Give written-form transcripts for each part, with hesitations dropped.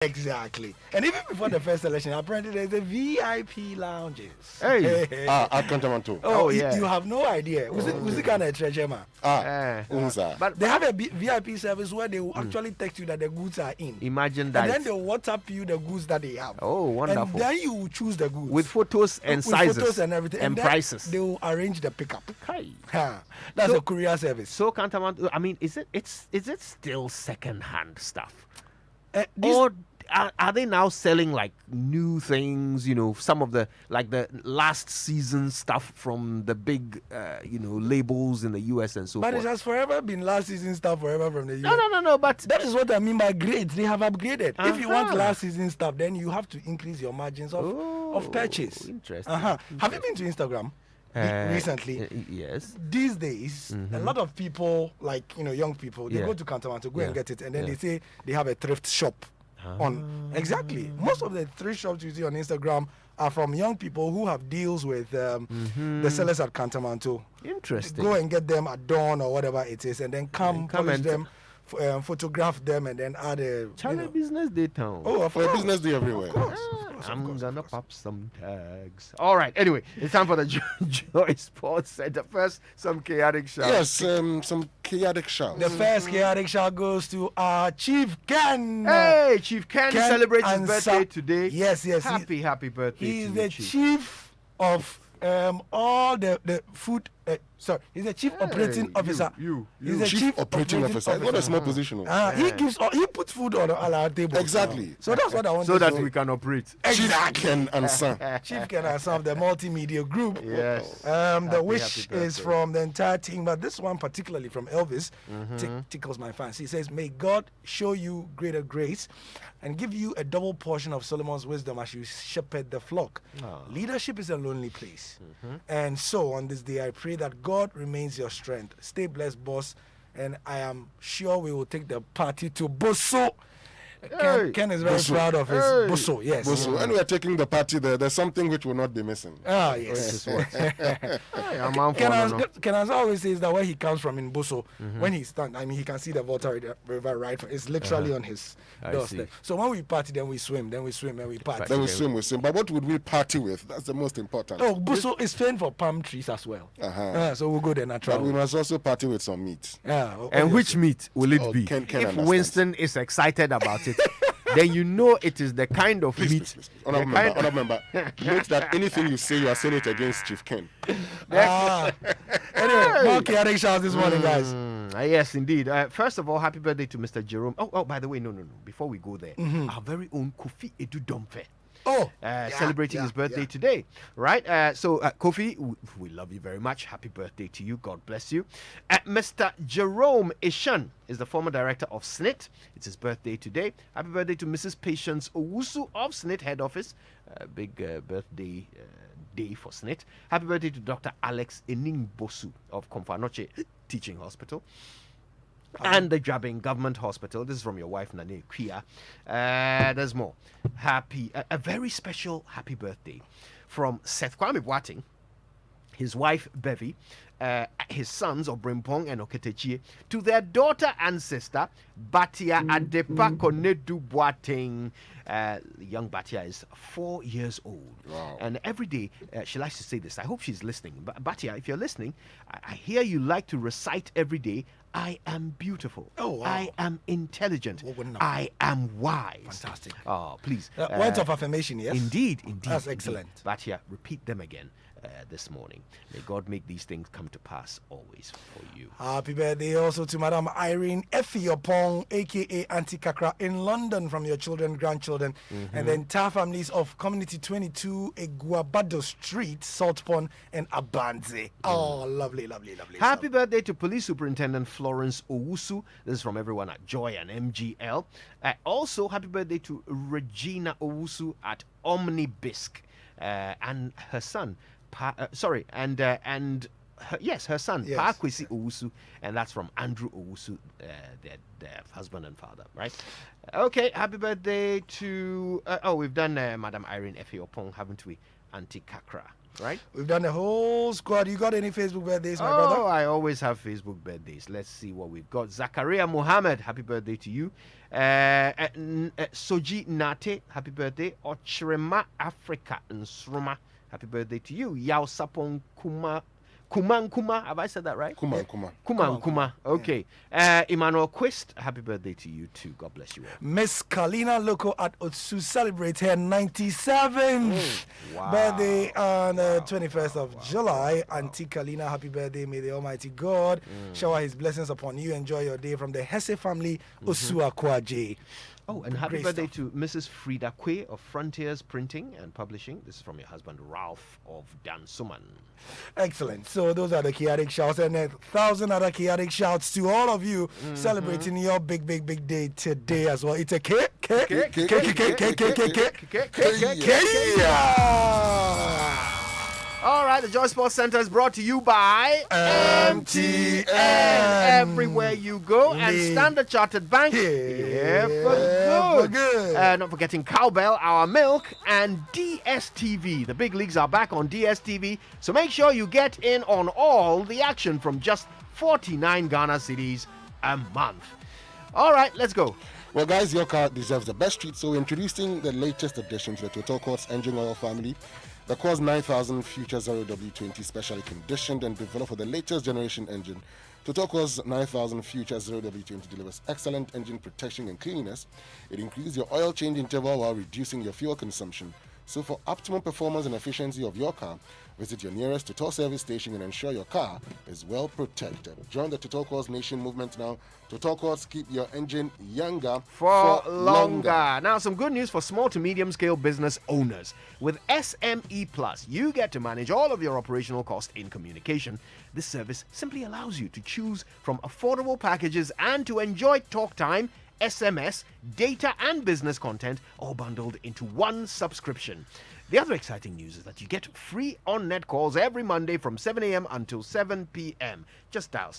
Exactly. And even before the first election, apparently there's a VIP lounges. Hey. At Kantamanto. Oh, yeah. You have no idea. Was it kind of treasure, man? But They have a VIP service where they will actually text you that the goods are in. imagine that. And then they'll WhatsApp you the goods that they have. Oh, wonderful. And then you will choose the goods. With photos and With sizes. photos and everything. And then prices. They will arrange the pickup. Hey. That's So- a courier service. So Kantamanto, I mean, is it still second-hand stuff? This- Or are they now selling like new things, some of the last season stuff from the big labels in the US and so but forth? it has forever been last season stuff forever from the US. No, but That is what I mean by grades. They have upgraded. If you want Uh-huh. last season stuff, then you have to increase your margins of purchase. Interesting. Have you been to Instagram recently? Yes. These days, a lot of people, like young people, they Yeah. go to Kantaman to go and Yeah. get it, and then Yeah. they say they have a thrift shop. Exactly. Most of the thrift shops you see on Instagram are from young people who have deals with the sellers at Kantamanto. Interesting. Go and get them at dawn or whatever it is, and then come polish and them, photograph them, and then add a China business day town. Oh, of For a course. business day everywhere. I'm gonna pop some tags. All right. Anyway, it's time for the Joy Sports Center. First, some chaotic shouts. Yes, some chaotic shouts. The first chaotic shout goes to our Chief Ken. Hey, Chief Ken celebrates his and birthday today. Yes. Happy birthday He's to the you, Chief. chief of all the food. Sorry, he's the chief operating officer. He's the Chief Operating Officer. What a small position. He puts food on our table. Exactly. So that's what I want So to that say. we can operate. Chief Ken and Son. Chief Ken and some of the multimedia group. Yes. The wish happy is birthday. from the entire team, but this one particularly from Elvis tickles my fancy. He says, "May God show you greater grace and give you a double portion of Solomon's wisdom as you shepherd the flock. Leadership is a lonely place. And so on this day, I pray that God remains your strength. Stay blessed, boss. And I am sure we will take the party to Boso." Ken is very Boso. proud of his Boso, yes. So when we are taking the party there, there's something which will not be missing. Yes. Can Kenan always says that where he comes from in Boso, when he stands, he can see the Volta River right. It's literally on his doorstep. So when we party, then we swim, and we party. Then we swim. But what would we party with? That's the most important. Oh, Boso is famed for palm trees as well. So we'll go there But natural. we must also party with some meat. And which meat will it Oh, be? Ken If understands. Winston is excited about it, then you know it is the kind of meat. Please. Honorable member, note that anything you say, you are saying it against Chief Ken. Anyway, more chaotic shouts this morning, guys. Yes, indeed. First of all, happy birthday to Mr. Jerome. Oh, by the way, no. Before we go there, our very own Kofi Edu Domfe. Celebrating his birthday today, right? So, Kofi, we love you very much. Happy birthday to you. God bless you. Mr. Jerome Ishan is the former director of SNIT. It's his birthday today. Happy birthday to Mrs. Patience Owusu of SNIT head office. Big birthday day for SNIT. Happy birthday to Dr. Alex Eningbosu of Komfanoche Teaching Hospital. And the Jabin Government Hospital. This is from your wife, Nane Kia. There's more. A very special happy birthday from Seth Kwame Boateng, his wife, Bevi, his sons, Obrimpong and Oketechie, to their daughter and sister, Batia Adepa Konedu Boateng. Young Batia is 4 years old. Wow. And every day, she likes to say this. I hope she's listening. Batia, if you're listening, I hear you like to recite every day, I am beautiful. Oh, wow. I am intelligent. Oh, wonderful. I am wise. Fantastic. Oh, please. Words of affirmation, yes? Indeed. That's excellent. Batia, repeat them again this morning. May God make these things come to pass always for you. Happy birthday also to Madam Irene Effiopong, aka Auntie Kakra, in London from your children, grandchildren, and the entire families of Community 22, Eguabado Street, Salt Pond, and Abanze. Oh, lovely. Happy birthday to Police Superintendent Florence Owusu. This is from everyone at Joy and MGL. Also, happy birthday to Regina Owusu at Omnibisc and her son. Her son, Yes. Paakwesi Owusu, and that's from Andrew Owusu, their husband and father, right? Okay, happy birthday to, we've done Madam Irene Effiopong, haven't we? Auntie Kakra, right? We've done the whole squad. You got any Facebook birthdays, my Oh, brother? I always have Facebook birthdays. Let's see what we've got. Zakaria Mohammed, happy birthday to you. Soji Nate, happy birthday. Ochrema Africa and Sroma, happy birthday to you. Yao Sapon Kuma, have I said that right? Kuma. Okay. Emmanuel Quist, happy birthday to you too. God bless you all. Miss Kalina Loco at Otsu celebrates her 97th birthday on the 21st of July. Auntie Kalina, happy birthday. May the Almighty God shower his blessings upon you. Enjoy your day from the Hesse family, Osu Akwaje. Oh, and happy birthday to Mrs. Frida Kwe of Frontiers Printing and Publishing. This is from your husband, Ralph of Dansuman. Excellent. So those are the chaotic shouts, and 1,000 other chaotic shouts to all of you celebrating your big day today as well. It's a All right, the Joy Sports Center is brought to you by MTN. Everywhere you go, and Standard Chartered Bank. Here for good. Not forgetting Cowbell, Our Milk, and DSTV. The big leagues are back on DSTV, so make sure you get in on all the action from just 49 Ghana cedis a month. All right, let's go. Well, guys, your car deserves the best treat, so introducing the latest addition to the Total Quartz engine oil family. The Quartz 9000 Future 0W20 specially conditioned and developed for the latest generation engine. Total Quartz 9000 Future 0W20 delivers excellent engine protection and cleanliness. It increases your oil change interval while reducing your fuel consumption. So for optimum performance and efficiency of your car, visit your nearest Total service station and ensure your car is well protected. Join the Total Quartz Nation movement now. Total Quartz, keep your engine younger for longer. Now, some good news for small to medium scale business owners. With SME Plus, you get to manage all of your operational costs in communication. This service simply allows you to choose from affordable packages and to enjoy talk time, SMS, data, and business content all bundled into one subscription. The other exciting news is that you get free on-net calls every Monday from 7 a.m. until 7 p.m. Just dial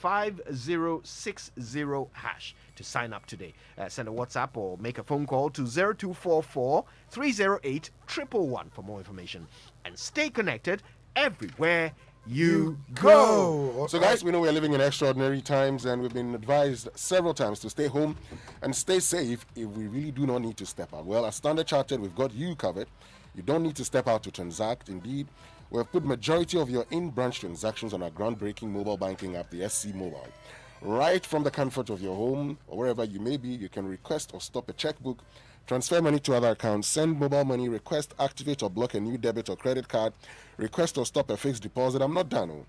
*5060# to sign up today. Send a WhatsApp or make a phone call to 0244 308 111 for more information. And stay connected everywhere you go. So guys, we know we're living in extraordinary times, and we've been advised several times to stay home and stay safe if we really do not need to step out. Well, at Standard Chartered, we've got you covered. You don't need to step out to transact. Indeed, we have put majority of your in-branch transactions on our groundbreaking mobile banking app, the SC Mobile. Right from the comfort of your home or wherever you may be, you can request or stop a checkbook, transfer money to other accounts, send mobile money, request, activate or block a new debit or credit card, request or stop a fixed deposit. I'm not done.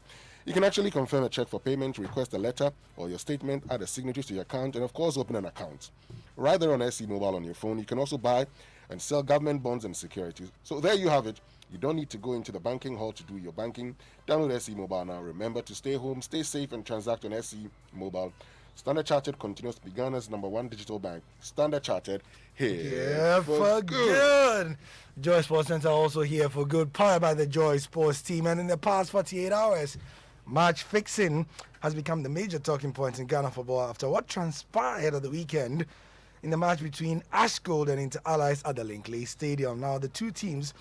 You can actually confirm a check for payment, request a letter or your statement, add a signature to your account, and of course open an account. Right there on SC Mobile on your phone, you can also buy and sell government bonds and securities. So there you have it. You don't need to go into the banking hall to do your banking. Download SC Mobile now. Remember to stay home, stay safe, and transact on SC Mobile. Standard Chartered continues to be Ghana's #1 digital bank. Standard Chartered, here for good. Joy Sports Center also here for good, powered by the Joy Sports team. And in the past 48 hours, match fixing has become the major talking point in Ghana football after what transpired at the weekend in the match between Ash Gold and Inter Allies at the Linkley Stadium. Now, the two teams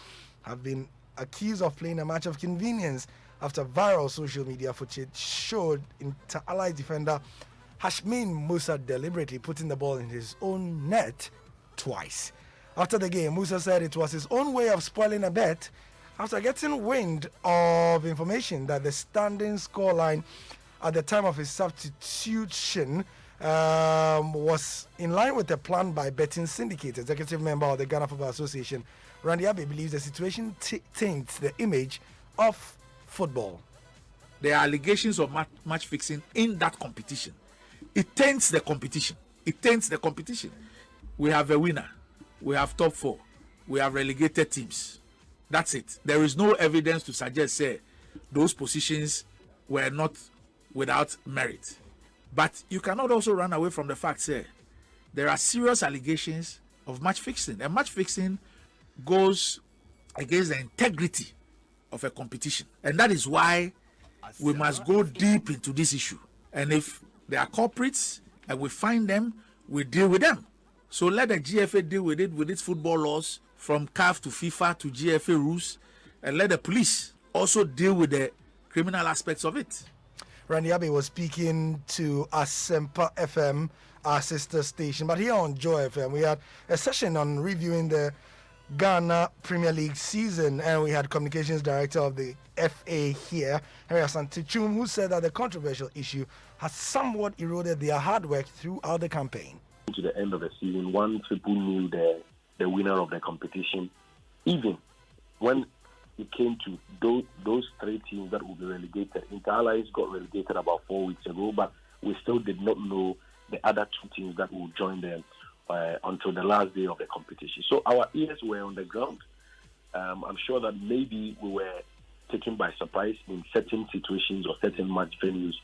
have been accused of playing a match of convenience after viral social media footage showed Inter Allies defender Hashmin Musa deliberately putting the ball in his own net twice. After the game, Musa said it was his own way of spoiling a bet after getting wind of information that the standing scoreline at the time of his substitution was in line with the plan by betting syndicate. Executive member of the Ghana Football Association, Randy Abe, believes the situation taints the image of football. There are allegations of match fixing in that competition. It taints the competition. We have a winner. We have top 4. We have relegated teams. That's it. There is no evidence to suggest, say, those positions were not without merit. But you cannot also run away from the fact, say, there are serious allegations of match fixing. And match fixing goes against the integrity of a competition. And that is why we must go deep into this issue. And if there are culprits and we find them, we deal with them. So let the GFA deal with it with its football laws, from CAF to FIFA to GFA rules, and let the police also deal with the criminal aspects of it. Randy Abbey was speaking to Asempa FM, our sister station. But here on Joy FM, we had a session on reviewing the Ghana Premier League season, and we had communications director of the FA here, Henry Asante-Chum, who said that the controversial issue has somewhat eroded their hard work throughout the campaign. To the end of the season, once people knew the winner of the competition, even when it came to those three teams that will be relegated. Inter-Allies got relegated about 4 weeks ago, but we still did not know the other two teams that will join them until the last day of the competition. So our ears were on the ground. I'm sure that maybe we were taken by surprise in certain situations or certain match venues.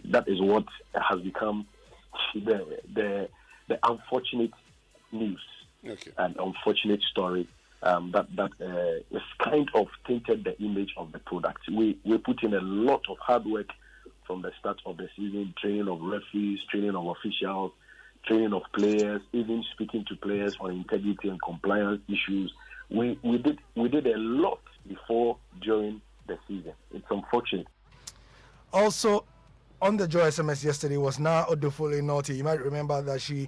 That is what has become the unfortunate news and unfortunate story that has kind of tainted the image of the product. We put in a lot of hard work from the start of the season, training of referees, training of officials, training of players, even speaking to players on integrity and compliance issues. We did a lot before, during the season. It's unfortunate. Also, on the Joy SMS yesterday was Na Odofole Naughty. You might remember that she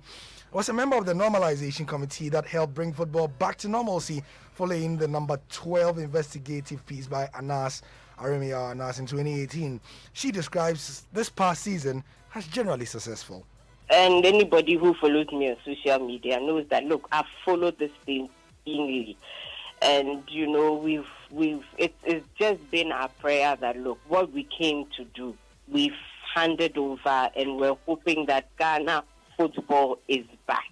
was a member of the normalization committee that helped bring football back to normalcy following the number 12 investigative piece by Anas Aremia Anas in 2018. She describes this past season as generally successful. And anybody who follows me on social media knows that, look, I've followed this thing keenly. And, you know, it's just been our prayer that, look, what we came to do, we've handed over, and we're hoping that Ghana football is back.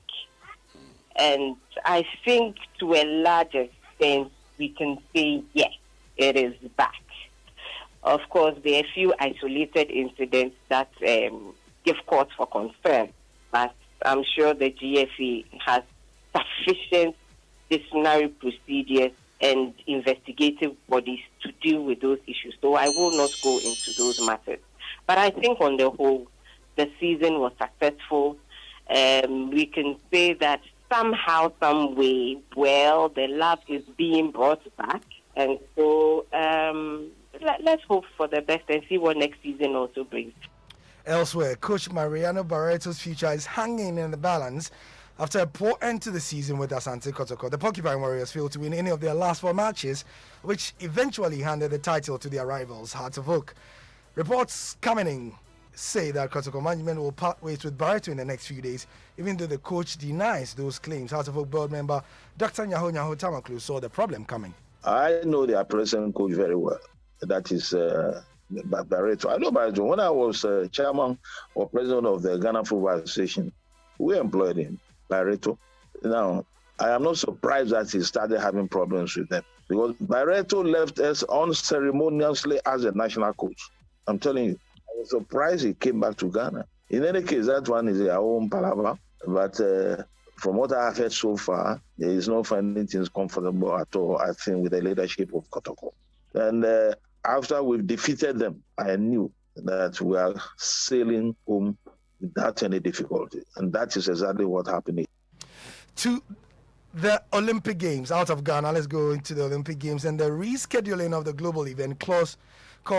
And I think to a large extent, we can say, yes, it is back. Of course, there are a few isolated incidents that give cause for concern, but I'm sure the GFA has sufficient disciplinary procedures and investigative bodies to deal with those issues. So I will not go into those matters. But I think on the whole, the season was successful. We can say that somehow, some way, well, the love is being brought back. And so let's hope for the best and see what next season also brings. Elsewhere, Coach Mariano Barreto's future is hanging in the balance after a poor end to the season with Asante Kotoko. The Porcupine Warriors failed to win any of their last 4 matches, which eventually handed the title to their rivals, Hearts of Oak. Reports coming in say that Kotoko management will part ways with Barreto in the next few days, even though the coach denies those claims. Hearts of Oak board member Dr. Nyaho Tamaklu saw the problem coming. I know their present coach very well. That is Barreto. I know Barreto. When I was chairman or president of the Ghana Football Association, we employed him, Barreto. Now, I am not surprised that he started having problems with them, because Barreto left us unceremoniously as a national coach. I'm telling you, I was surprised he came back to Ghana. In any case, that one is our own palaver. But from what I have heard so far, there is no finding things comfortable at all, I think, with the leadership of Kotoko. And after we've defeated them, I knew that we are sailing home without any difficulty. And that is exactly what happened. To the Olympic Games out of Ghana, let's go into the Olympic Games. And the rescheduling of the global event caused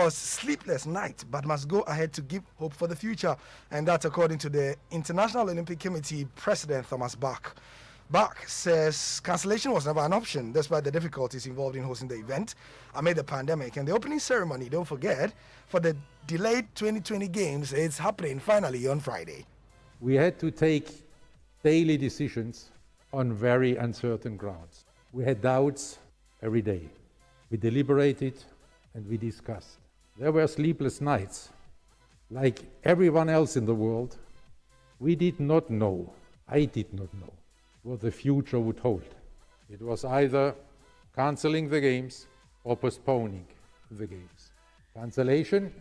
sleepless nights, but must go ahead to give hope for the future. And that's according to the International Olympic Committee President Thomas Bach. Bach says cancellation was never an option, despite the difficulties involved in hosting the event amid the pandemic. And the opening ceremony, don't forget, for the delayed 2020 Games, it's happening finally on Friday. We had to take daily decisions on very uncertain grounds. We had doubts every day. We deliberated and we discussed. There were sleepless nights. Like everyone else in the world, we did not know, I did not know, what the future would hold. It was either cancelling the games or postponing the games. Cancellation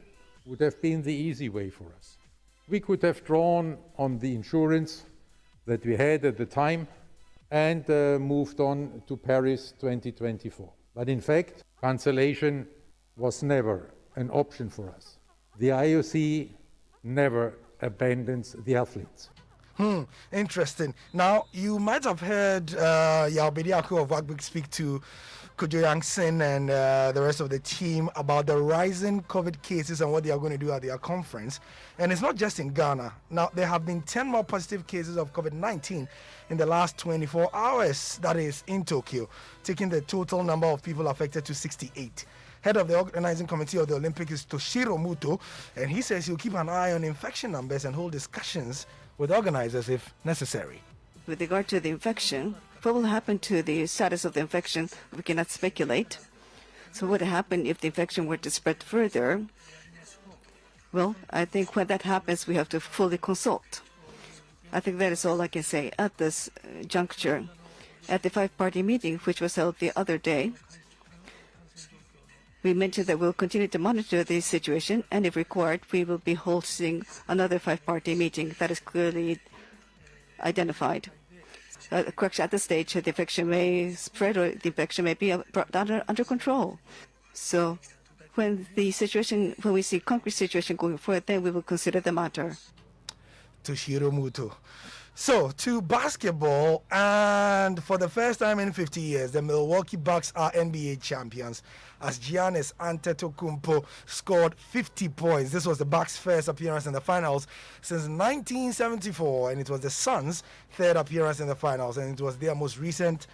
would have been the easy way for us. We could have drawn on the insurance that we had at the time and moved on to Paris 2024. But in fact, cancellation was never an option for us. The IOC never abandons the athletes. Interesting. Now, you might have heard Yao Bediako of Wagbik speak to Kojo Yang-sin and the rest of the team about the rising COVID cases and what they are going to do at their conference. And it's not just in Ghana. Now, there have been 10 more positive cases of COVID-19 in the last 24 hours, that is in Tokyo, taking the total number of people affected to 68. Head of the organizing committee of the Olympics is Toshiro Muto, and he says he'll keep an eye on infection numbers and hold discussions with organizers if necessary. With regard to the infection, what will happen to the status of the infection, we cannot speculate. So what would happen if the infection were to spread further? Well, I think when that happens, we have to fully consult. I think that is all I can say at this juncture. At the five-party meeting, which was held the other day, we mentioned that we'll continue to monitor the situation, and if required, we will be hosting another five-party meeting that is clearly identified. Correction, at this stage, the infection may spread or the infection may be brought under control. So when we see concrete situation going forward, then we will consider the matter. Toshiro Muto. So, to basketball, and for the first time in 50 years, the Milwaukee Bucks are NBA champions as Giannis Antetokounmpo scored 50 points. This was the Bucks' first appearance in the finals since 1974, and it was the Suns' third appearance in the finals, and it was their most recent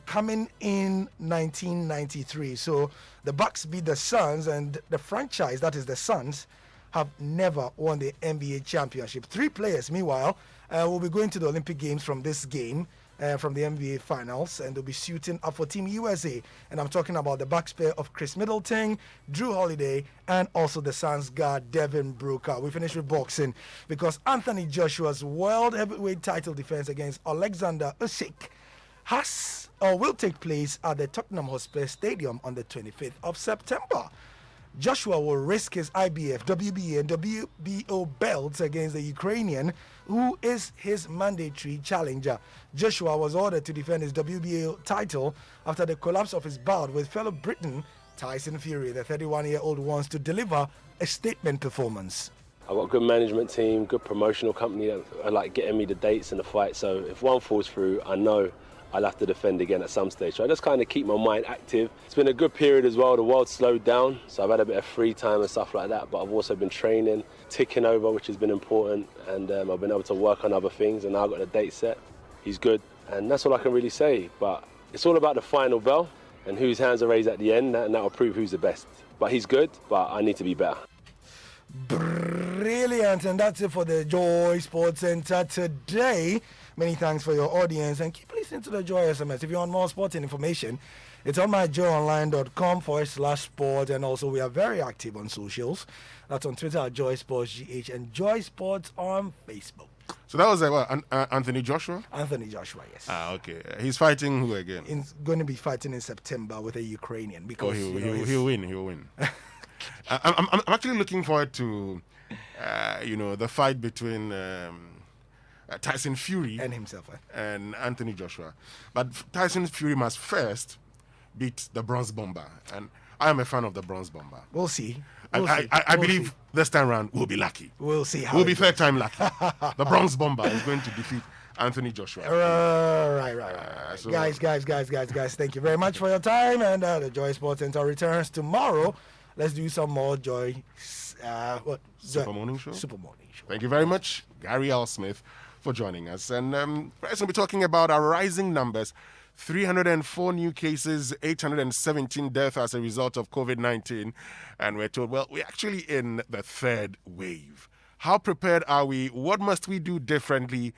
coming in 1993. So, the Bucks beat the Suns, and the franchise, that is the Suns, have never won the NBA championship. 3 players, meanwhile, will be going to the Olympic Games from this game, from the NBA Finals, and they'll be suiting up for Team USA. And I'm talking about the Bucks pair of Chris Middleton, Drew Holiday, and also the Suns guard Devin Booker. We finish with boxing because Anthony Joshua's world heavyweight title defense against Alexander Usyk will take place at the Tottenham Hotspur Stadium on the 25th of September. Joshua will risk his IBF, WBA, and WBO belts against the Ukrainian, who is his mandatory challenger. Joshua was ordered to defend his WBA title after the collapse of his bout with fellow Briton Tyson Fury. The 31-year-old wants to deliver a statement performance. I've got a good management team, good promotional company that are like getting me the dates and the fight. So if one falls through, I know I'll have to defend again at some stage. So I just kind of keep my mind active. It's been a good period as well. The world slowed down, so I've had a bit of free time and stuff like that. But I've also been training, ticking over, which has been important. And I've been able to work on other things. And now I've got a date set. He's good. And that's all I can really say. But it's all about the final bell and whose hands are raised at the end. And that will prove who's the best. But he's good, but I need to be better. Brilliant. And that's it for the Joy Sports Center today. Many thanks for your audience, and keep listening to the Joy SMS. If you want more sporting information, it's on myjoyonline.com/sport, and also we are very active on socials. That's on Twitter at Joy Sports GH and Joy Sports on Facebook. So that was Anthony Joshua? Anthony Joshua, yes. Okay. He's fighting who again? He's going to be fighting in September with a Ukrainian. Because he'll win. He'll win. I'm actually looking forward to, the fight between Tyson Fury and himself and Anthony Joshua. But Tyson Fury must first beat the Bronze Bomber, and I am a fan of the Bronze Bomber. We'll see. I believe this time around we'll be lucky. We'll see how we'll be third time lucky. The Bronze Bomber is going to defeat Anthony Joshua. Right. So guys, thank you very much for your time, and the Joy Sports Center returns tomorrow. Let's do some more Joy Super Morning Show. Thank you very much, Gary L. Smith, for joining us. And first we'll be talking about our rising numbers. 304 new cases, 817 deaths as a result of COVID-19. And we're told, well, we're actually in the third wave. How prepared are we? What must we do differently?